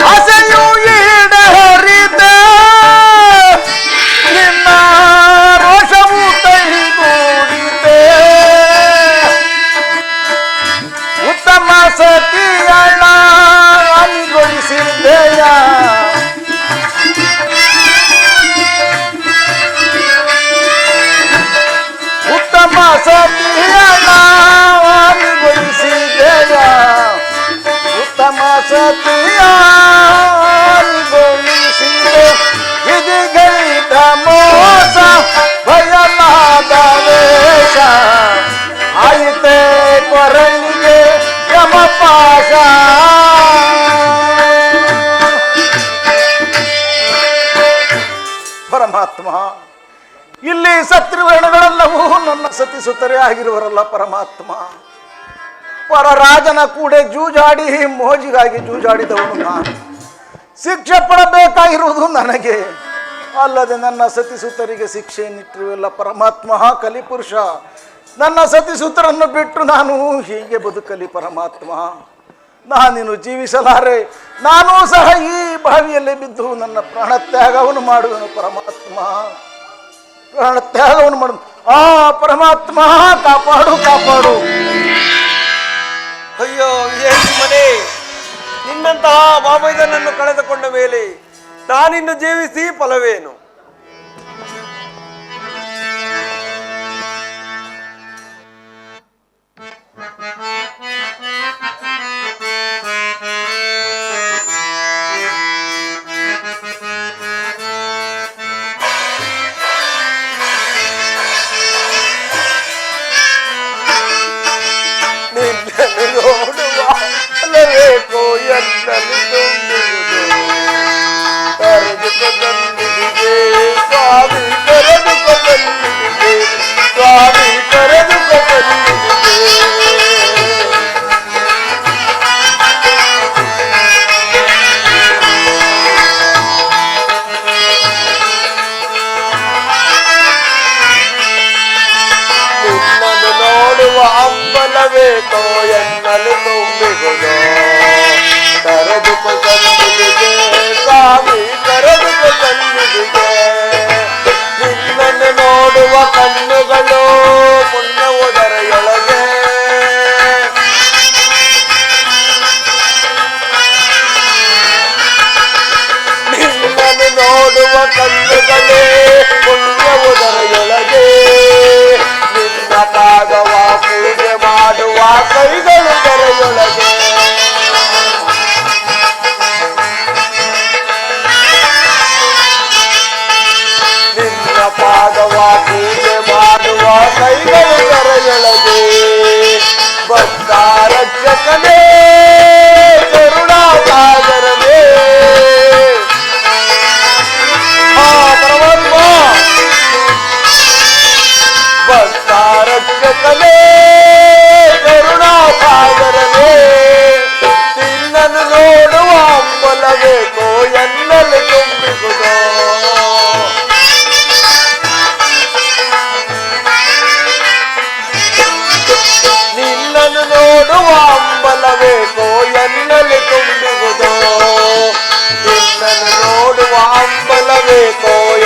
ಆಸೆಯು ಈಡೇರಿದೆ ನಿನ್ನ ರೋಷವು ಕೈಗೂಡಿದೆ. ಉತ್ತಮ ಸತಿಯಳ ಅನಿಗೊಳಿಸಿದೆಯ. ಉತ್ತಮ ಸತಿಯಳ ಅನಿಗೊಳಿಸಿದೆಯ. ಉತ್ತಮ ಸತಿಯ ಅನಿಗೊಳಿಸಿದೆ. ವಿಧಿಗೈದ ಮೋಸ ಬಯಲಾದ ವೇಷ ಆಯಿತೆ ಕೊರಳಿಗೆ ಯಮಪಾಶ. ಪರಮಾತ್ಮ, ಇಲ್ಲಿ ಶತ್ರುಗಣಗಳೆಲ್ಲವೂ ನನ್ನ ಸತಿಸುತ್ತರೆ ಆಗಿರುವರಲ್ಲ ಪರಮಾತ್ಮ. ಪರರಾಜನ ಕೂಡ ಜೂಜಾಡಿ ಮೋಜಿಗಾಗಿ ಜೂಜಾಡಿದವನು ನಾನು. ಶಿಕ್ಷೆ ಪಡಬೇಕಾಗಿರುವುದು ನನಗೆ, ಅಲ್ಲದೆ ನನ್ನ ಸತಿಸುತ್ತರಿಗೆ ಶಿಕ್ಷೆಯನ್ನಿಟ್ಟಿರುವಲ್ಲ ಪರಮಾತ್ಮ. ಕಲಿಪುರುಷ, ನನ್ನ ಸತಿಸುತ್ತರನ್ನು ಬಿಟ್ಟು ನಾನು ಹೀಗೆ ಬದುಕಲಿ ಪರಮಾತ್ಮ. ನಾನಿನ್ನು ಜೀವಿಸಲಾರೆ. ನಾನೂ ಸಹ ಈ ಬಾವಿಯಲ್ಲಿ ಬಿದ್ದು ನನ್ನ ಪ್ರಾಣತ್ಯಾಗವನ್ನು ಮಾಡುವೆನು ಪರಮಾತ್ಮ. ಪ್ರಾಣತ್ಯಾಗವನ್ನು ಮಾಡು. ಪರಮಾತ್ಮ, ಕಾಪಾಡು ಕಾಪಾಡು. ಅಯ್ಯೋ ಮನೆ, ನಿನ್ನಂತಹ ಬಾಬೈದನನ್ನು ಕಳೆದುಕೊಂಡ ಮೇಲೆ ನಾನಿನ್ನು ಜೀವಿಸಿ ಫಲವೇನು? ಬೇಕು ಎಂದಲಿ ತುಂಬಿರುವುದು ಕರೆದುಕೊ ಬಂದಿದೆ ಸ್ವಾಮಿ, ಕರೆದುಕೊ ಬಂದಿದೆ ಸ್ವಾಮಿ, ಕರೆದುಕೊ ಬಂದಿದೆ. ನಿನ್ನನ್ನು ನೋಡುವ ಹಂಬಲವೇಕೋ ಎನ್ನಲು ತುಂಬಿಗುವುದು ಕರೆದುಕೊ ಸನ್ನಿಧಿಗೆ ಸ್ವಾಮಿ, ಕರೆದುಕೊ ಸನ್ನಿಧಿಗೆ. ನಿನ್ನನ್ನು ನೋಡುವ ಕಣ್ಣುಗಳು ಪುಣ್ಯವುದರೆಯೊಳಗೆ ನಿನ್ನನ್ನು ನೋಡುವ ಕಣ್ಣುಗಳೇ ಪುಣ್ಯವುದರೆಯೊಳಗೆ. ನಿನ್ನ ಪಾದವ ಪೂಜೆ ಮಾಡುವ ಕೈಗಳು ದರೆಯೊಳಗೆ.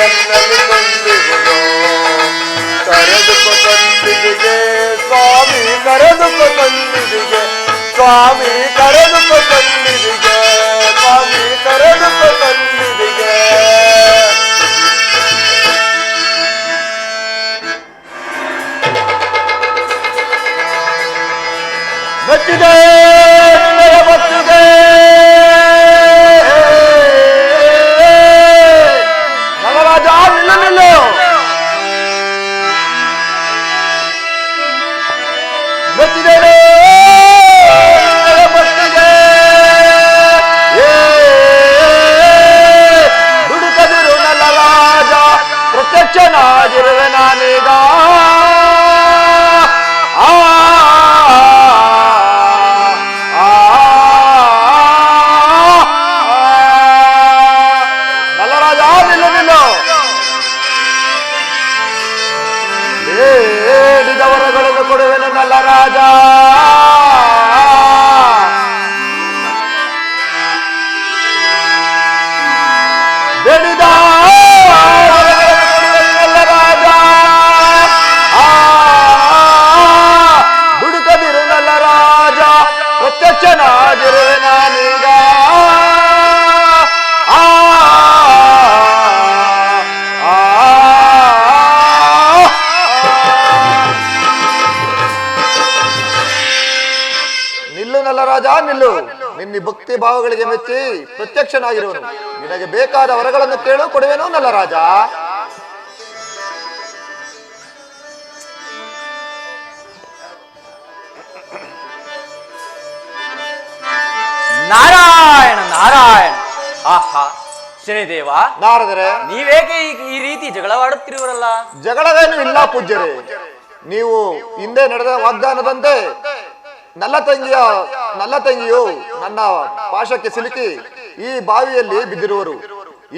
ನನ್ನಲ್ಲಿ ಕೊಂದಿರುವುದು ಕರೆದುಕೊ ಸನ್ನಿಧಿಗೆ ಸ್ವಾಮಿ ಕರೆದುಕೊ ಸನ್ನಿಧಿಗೆ ಸ್ವಾಮಿ ಕರೆದುಕೊ ಸನ್ನಿಧಿಗೆ ಸ್ವಾಮಿ ಕರೆದುಕೊ ಸನ್ನಿಧಿಗೆ ಮೆಚ್ಚಿದೆ ನಿನ್ನಯ ಭಕ್ತಿಗೆ ನಗರಾಜ ನಿಲ್ಲು ನಿಲ್ಲು ಮೆಚ್ಚಿದ್ದೇನೆ ನಿನ್ನಯ ಭಕ್ತಿಗೆ ದುಡುಕದಿರು ನನ್ನ ರಾಜ ಪ್ರತ್ಯಕ್ಷನಾಗಿರುವೆ ನಾನೀಗ ನಲ್ಲರಾಜ ನಿಲ್ಲು ನಿಲ್ಲು ಬೇಡಿದವರಗಳನ್ನು ಕೊಡುವೆನು ನಲ್ಲ ರಾಜ ಬೇಡಿದ ನಲ್ಲ ರಾಜ ದುಡುಕದಿರು ನಲ್ಲ ರಾಜ ಪ್ರತ್ಯಕ್ಷನಾಗಿರುವೆ ನಾನೀಗ ನಿಲ್ಲು ನಲ್ಲ ರಾಜ ನಿಲ್ಲು ನಿನ್ನ ಭಕ್ತಿ ಭಾವಗಳಿಗೆ ಮೆಚ್ಚಿ ಪ್ರತ್ಯಕ್ಷನಾಗಿರುವನು ನಿನಗೆ ಬೇಕಾದ ವರಗಳನ್ನು ಕೇಳು ಕೊಡುವೆನು ನಲ್ಲ ರಾಜ ನಾರಾಯಣ ನಾರಾಯಣ. ಆಹಾ ಶನಿದೇವ, ನಾರದರೆ ನೀವೇಕೆ ಈ ರೀತಿ ಜಗಳವಾಡುತ್ತಿರುವರಲ್ಲ? ಜಗಳವೇನು ಇಲ್ಲ ಪೂಜ್ಯರೇ. ನೀವು ಹಿಂದೆ ನಡೆದ ವಾಗ್ದಾನದಂತೆ ನಲ್ಲ ತಂಗಿಯು ನನ್ನ ಪಾಶಕ್ಕೆ ಸಿಲುಕಿ ಈ ಬಾವಿಯಲ್ಲಿ ಬಿದ್ದಿರುವರು.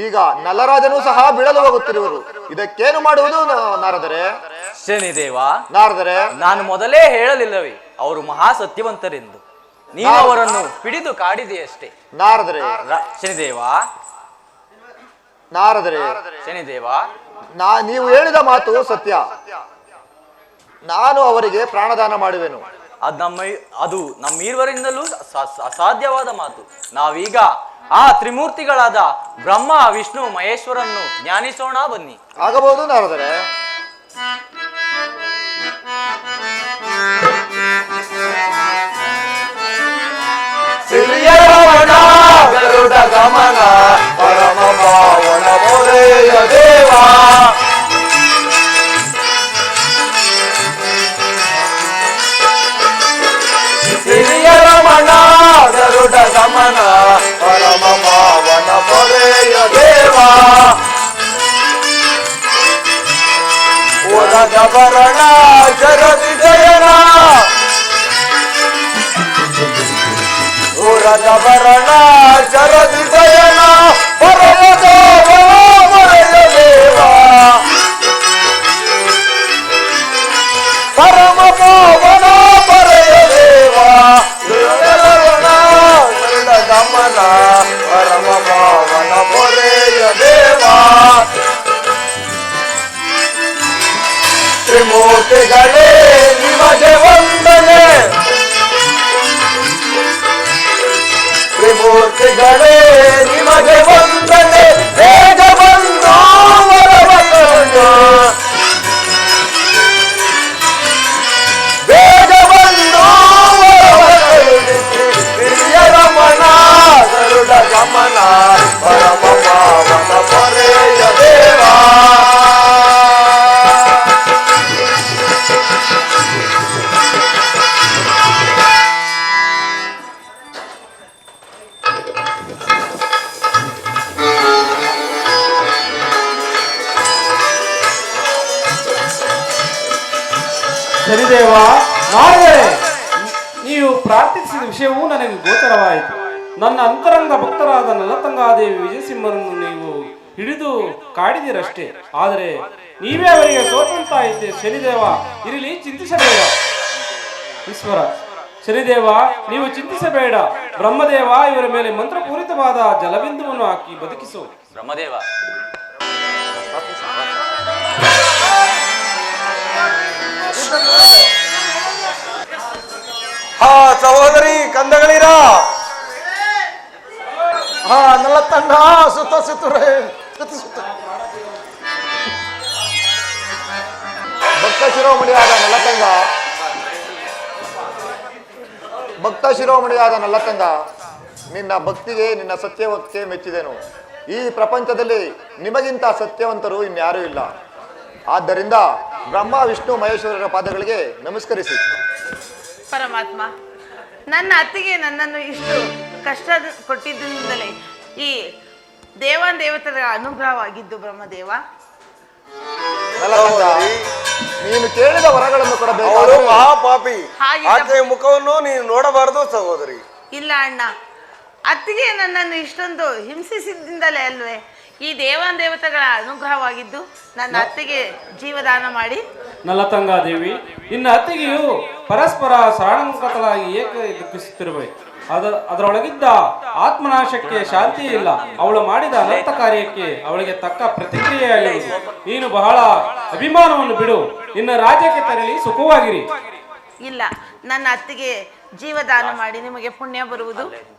ಈಗ ನಲ್ಲರಾಜನೂ ಸಹ ಬೀಳಲು ಹೋಗುತ್ತಿರುವರು. ಇದಕ್ಕೇನು ಮಾಡುವುದು ನಾರದರೆ? ಶನಿದೇವ, ನಾರದರೆ ನಾನು ಮೊದಲೇ ಹೇಳಲಿಲ್ಲವೇ ಅವರು ಮಹಾ ಸತ್ಯವಂತರೆಂದು? ನೀನು ಅವರನ್ನು ಹಿಡಿದು ಕಾಡಿದೆಯಷ್ಟೇ. ನಾರದರೆ ಶನಿದೇವ, ನಾರದರೆ ಶನಿದೇವ, ನೀವು ಹೇಳಿದ ಮಾತು ಸತ್ಯ. ನಾನು ಅವರಿಗೆ ಪ್ರಾಣದಾನ ಮಾಡುವೆನು. ಅದು ನಮ್ಮಿರುವರಿಂದಲೂ ಅಸಾಧ್ಯವಾದ ಮಾತು. ನಾವೀಗ ಆ ತ್ರಿಮೂರ್ತಿಗಳಾದ ಬ್ರಹ್ಮ ವಿಷ್ಣು ಮಹೇಶ್ವರನ್ನು ಜ್ಞಾನಿಸೋಣ ಬನ್ನಿ. ಆಗಬಹುದು ನಾರದರೆ. ಸಿರಿಯರವಣ ಗರುಡ ಗಮನ ಪರಮ ಪಾವನ ಮೊರೆಯ ದೇವ ಸಿರಿಯರಮಣ ಗರುಡ ಗಮನ ಪರಮ ಪಾವನ ಮೊರೆಯ ದೇವ ಒರಗ ಭರಣ ಜರದಿ ಜಯನ ಉರದ ಭರಣ ಜರದಿ ಜಯನ ಪರಮ ಮೊರೆಯ ದೇವ ಪರಮ ಪಾವನ ಪರೆಯ ದೇವ ಗರುಡ ಗಮನ ಪರಮ ಪಾವನ ಮೊರೆಯ ದೇವ ತ್ರಿಮೂರ್ತಿಗಳೇ ನಿಮಗೆ ವಂದನೆ ತ್ರಿಮೂರ್ತಿಗಳೇ ನಿಮಗೆ ವಂದನೆ ಬೇಗ ಬಂದು ವರವನ್ನು ಬೇಗ ಬಂದು ಹಿರಿಯರಮಣ ಗರುಡ ಗಮನ ಪರಮ ಪಾವನ ಪರೆಯ ದೇವ ಶನಿದೇವ, ನಾರದರೆ, ನೀವು ಪ್ರಾರ್ಥಿಸಿದ ವಿಷಯವೂ ನನಗೆ ಗೋಚರವಾಯಿತು. ನನ್ನ ಅಂತರಂಗ ಭಕ್ತರಾದ ನಲತಂಗಾದೇವಿ ವಿಜಯಸಿಂಹರನ್ನು ನೀವು ಹಿಡಿದು ಕಾಡಿದಿರಷ್ಟೇ. ಆದರೆ ನೀವೇ ಅವರಿಗೆ ಸೋತಂತಾಯಿತೆ. ಶನಿದೇವ, ಇರಲಿ, ಚಿಂತಿಸಬೇಡ. ಈಶ್ವರ ಶನಿದೇವ, ನೀವು ಚಿಂತಿಸಬೇಡ. ಬ್ರಹ್ಮದೇವ ಇವರ ಮೇಲೆ ಮಂತ್ರಪೂರಿತವಾದ ಜಲಬಿಂದುವನ್ನು ಹಾಕಿ ಬದುಕಿಸು. ಬ್ರಹ್ಮದೇವ, ಹಾ ಸಹೋದರಿ ಕಂದಗಳಿರ ಹಾ ನಲ್ಲ ತಂಗ ಸುತ್ತ ಸುತ್ತರೆ ಸುತ್ತ ಭಕ್ತ ಶಿರೋಮಣಿಯಾದ ನಲ್ಲತಂಗ, ಭಕ್ತ ಶಿರೋಮಣಿಯಾದ ನಲ್ಲತಂಗ, ನಿನ್ನ ಭಕ್ತಿಗೆ ನಿನ್ನ ಸತ್ಯವಕ್ಕೆ ಮೆಚ್ಚಿದೆನು. ಈ ಪ್ರಪಂಚದಲ್ಲಿ ನಿಮಗಿಂತ ಸತ್ಯವಂತರು ಇನ್ಯಾರೂ ಇಲ್ಲ. ಆದ್ದರಿಂದ ಬ್ರಹ್ಮ ವಿಷ್ಣು ಮಹೇಶ್ವರರ ಪಾದಗಳಿಗೆ ನಮಸ್ಕರಿಸಿ. ಪರಮಾತ್ಮ, ನನ್ನ ಅತ್ತಿಗೆ ನನ್ನನ್ನು ಇಷ್ಟು ಕಷ್ಟ ಕೊಟ್ಟಿದ್ದರಿಂದಲೇ ಈ ದೇವತರ ಅನುಗ್ರಹವಾಗಿದ್ದು ಬ್ರಹ್ಮದೇವ. ನಲ್ಲತಂಗ, ನೀನು ಕೇಳಿದ ವರಗಳನ್ನು ಅವರು ಕೊಡಬೇಕು. ಮಹಾಪಾಪಿ, ಹಾಗಿದ್ದ- ಆಕೆಯ ಮುಖವನ್ನು ನೀನು ನೋಡಬಾರದು ಸಹೋದರಿ. ಇಲ್ಲ ಅಣ್ಣ, ಅತ್ತಿಗೆ ನನ್ನನ್ನು ಇಷ್ಟೊಂದು ಹಿಂಸಿಸಿದ್ದರಿಂದಲೇ ಅಲ್ವೇ ಈ ದೇವತೆಗಳ ಅನುಗ್ರಹವಾಗಿದ್ದು ನನ್ನ ಅತ್ತಿಗೆ ಜೀವದಾನ ಮಾಡಿ. ನಲತಂಗಾದೇವಿ, ನಿನ್ನ ಅತ್ತಿಗೆಯು ಪರಸ್ಪರ ಶರಣಾಗತಳಾಗಿ ಏಕೆ ದುಃಖಿಸುತ್ತಿರುವೆ. ಅದರೊಳಗಿದ್ದ ಆತ್ಮನಾಶಕ್ಕೆ ಶಾಂತಿ ಇಲ್ಲ. ಅವಳು ಮಾಡಿದ ಅನರ್ಥ ಕಾರ್ಯಕ್ಕೆ ಅವಳಿಗೆ ತಕ್ಕ ಪ್ರತಿಕ್ರಿಯೆಯಾಗಿರುವುದು. ನೀನು ಬಹಳ ಅಭಿಮಾನವನ್ನು ಬಿಡು, ನಿನ್ನ ರಾಜ್ಯಕ್ಕೆ ತೆರಳಿ ಸುಖವಾಗಿರಿ. ಇಲ್ಲ, ನನ್ನ ಅತ್ತಿಗೆ ಜೀವದಾನ ಮಾಡಿ ನಿಮಗೆ ಪುಣ್ಯ ಬರುವುದು.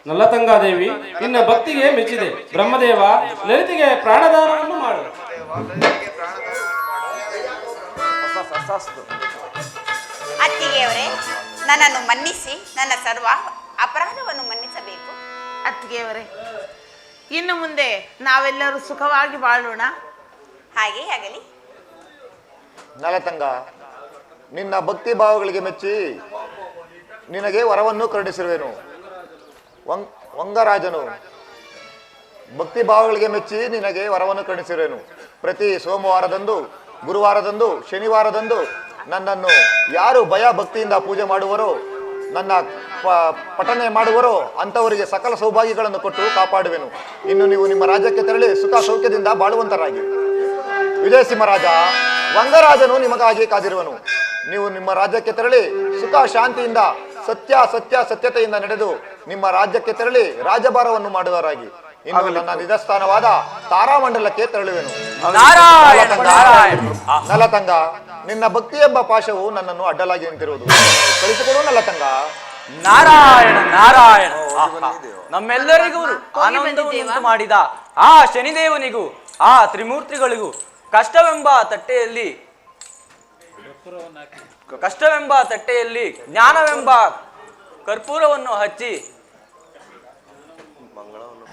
ನಲ್ಲತಂಗಾದೇವಿ, ನಿನ್ನ ಭಕ್ತಿಗೆ ಮೆಚ್ಚಿದೆ. ಬ್ರಹ್ಮದೇವ, ಲಲಿತೆಗೆ ಪ್ರಾಣದಾನವನ್ನು ಮಾಡು. ಅತ್ತಿಗೆಯವರೇ, ನನ್ನನ್ನು ಮನ್ನಿಸಿ ನನ್ನ ಸರ್ವ ಅಪರಾಧವನ್ನು ಮನ್ನಿಸಬೇಕು. ಅತ್ತಿಗೆಯವರೇ, ಇನ್ನು ಮುಂದೆ ನಾವೆಲ್ಲರೂ ಸುಖವಾಗಿ ಬಾಳೋಣ. ಹಾಗೇ ಆಗಲಿ. ನಲತಂಗ, ನಿನ್ನ ಭಕ್ತಿ ಭಾವಗಳಿಗೆ ಮೆಚ್ಚಿ ನಿನಗೆ ವರವನ್ನು ಕರುಣಿಸಿರುವೆನು. ವಂಗರಾಜನು ಭಕ್ತಿ ಭಾವಗಳಿಗೆ ಮೆಚ್ಚಿ ನಿನಗೆ ವರವನ್ನು ಕರುಣಿಸಿರುವೆನು. ಪ್ರತಿ ಸೋಮವಾರದಂದು, ಗುರುವಾರದಂದು, ಶನಿವಾರದಂದು ನನ್ನನ್ನು ಯಾರು ಭಯ ಭಕ್ತಿಯಿಂದ ಪೂಜೆ ಮಾಡುವರೋ, ನನ್ನ ಪಠನೆ ಮಾಡುವರೋ ಅಂಥವರಿಗೆ ಸಕಲ ಸೌಭಾಗ್ಯಗಳನ್ನು ಕೊಟ್ಟು ಕಾಪಾಡುವೆನು. ಇನ್ನು ನೀವು ನಿಮ್ಮ ರಾಜ್ಯಕ್ಕೆ ತೆರಳಿ ಸುಖ ಸೌಖ್ಯದಿಂದ ಬಾಳುವಂತರಾಗಿ. ವಿಜಯಸಿಂಹರಾಜ, ವಂಗರಾಜನು ನಿಮಗಾಗಿ ಕಾದಿರುವನು. ನೀವು ನಿಮ್ಮ ರಾಜ್ಯಕ್ಕೆ ತೆರಳಿ ಸುಖ ಶಾಂತಿಯಿಂದ ಸತ್ಯತೆಯಿಂದ ನಡೆದು ನಿಮ್ಮ ರಾಜ್ಯಕ್ಕೆ ತೆರಳಿ ರಾಜಭಾರವನ್ನು ಮಾಡುವರಾಗಿ. ಇನ್ನು ನನ್ನ ನಿಧಸ್ಥಾನವಾದ ತಾರಾಮಂಡಲಕ್ಕೆ ತೆರಳುವೆನು. ನಲತಂಗ, ನಿನ್ನ ಭಕ್ತಿ ಎಂಬ ಪಾಶವು ನನ್ನನ್ನು ಅಡ್ಡಲಾಗಿ ನಿಂತಿರುವುದು. ಕಳಿಸಿಕೊಡು ನಲತಂಗ. ನಾರಾಯಣ ನಾರಾಯಣ. ನಮ್ಮೆಲ್ಲರಿಗೂ ಆನಂದವನ್ನು ಮಾಡಿದ ಆ ಶನಿದೇವನಿಗೂ ಆ ತ್ರಿಮೂರ್ತಿಗಳಿಗೂ ಕಷ್ಟವೆಂಬ ತಟ್ಟೆಯಲ್ಲಿ ಜ್ಞಾನವೆಂಬ ಕರ್ಪೂರವನ್ನು ಹಚ್ಚಿ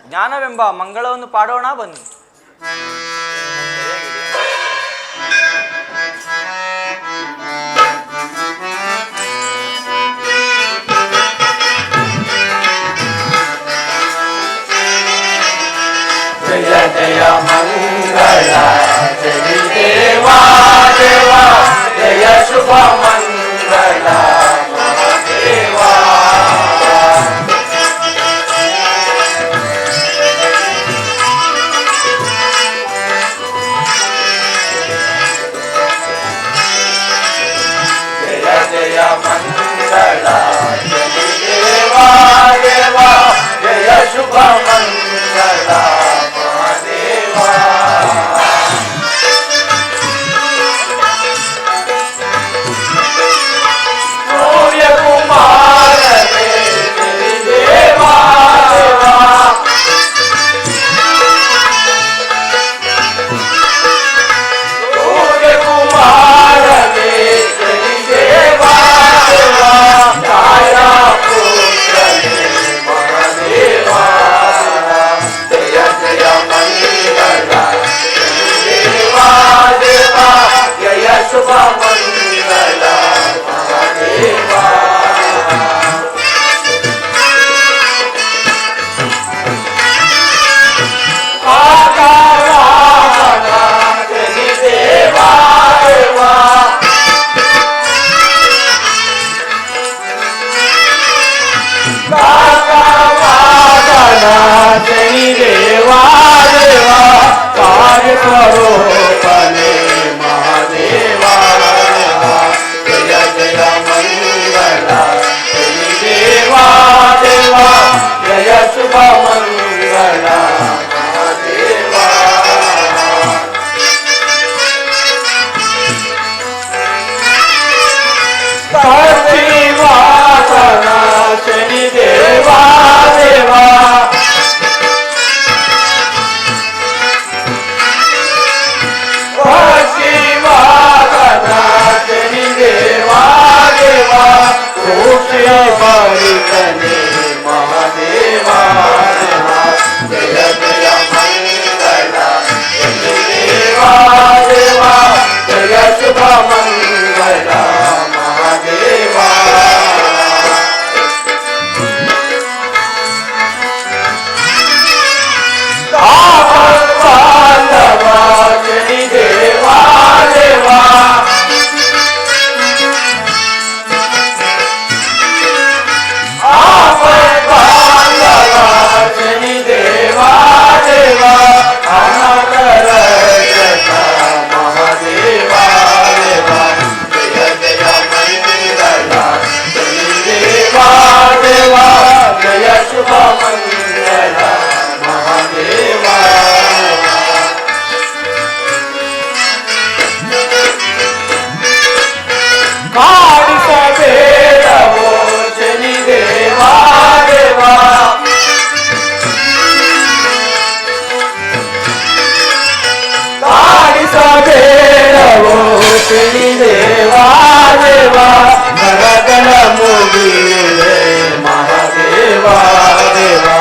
ಜ್ಞಾನವೆಂಬ ಮಂಗಳವನ್ನು ಪಾಡೋಣ ಬನ್ನಿ. ಜಯ ಜಯ ಮಂಗಳ ಜಯ ದೇವಾ ದೇವಾ, ಜಯ ಶುಭ ಮಂಗಳ ದೇವಾ. ಜಯ ಜಯ ಮಂಗಳ ಜಯ ದೇವಾ ದೇವಾ, ಜಯ ಶುಭ ಮಂಗಳ ದೇವಾ. ಶನಿದೇವಾ ದೇವಾ ನರಗಳ ಮುಗಿಯುವೆ ಮಹಾದೇವಾ ದೇವಾ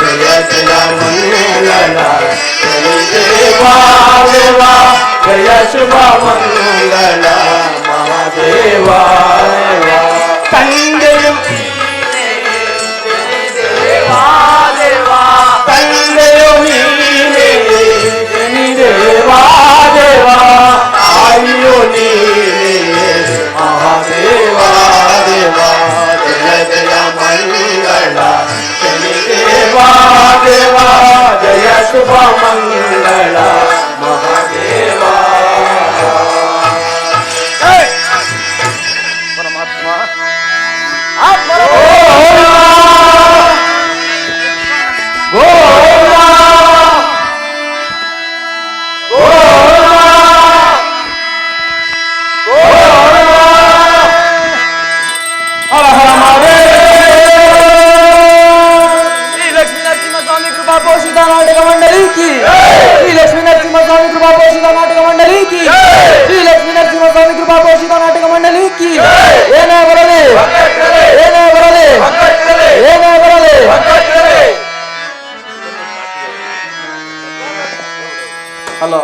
ಜಯ ಜಯ ಮಂಗಳ ಶನಿದೇವಾ ದೇವಾ ಜಯ ಶುಭ ಮಂಗಳ ಮಹಾದೇವಾ ದೇವಾ ತಂದೆಯು ತಂದೆಯು ನೀನೇ ಶನಿದೇವಾ ದೇವಾ ಆಯು ನೀನೇ ಮಹಾದೇವಾ ದೇವಾ ಜಯ ಜಯ ಮಂಗಳ ಶನಿದೇವಾ ದೇವಾ ಜಯ ಶುಭ ಮಂಗಳ ಮಹಾದೇವಾ ಪರಮಾತ್ಮ ಶ್ರೀ ಲಕ್ಷ್ಮೀ ನರಸಿಂಹಸ್ವಾಮಿ ಕೃಪಾ ಪೋಷಿತ ನಾಟಕ ಮಂಡಳಿ ಕಿ ಶ್ರೀ ಲಕ್ಷ್ಮೀ ನರಸಿಂಹಸ್ವಾಮಿ ಕೃಪಾ ಪೋಷಿತ ನಾಟಕ ಮಂಡಳಿ ಕಿ ಶ್ರೀ ಲಕ್ಷ್ಮೀ ನರಸಿಂಹಸ್ವಾಮಿ ಕೃಪಾ ಪೋಷಿತ ನಾಟಕ ಮಂಡಳಿ ಕಿ ಏನೇ ಬರಲಿ ಏನೇ ಬರಲಿ ಏನೇ ಬರಲಿ ಹಲೋ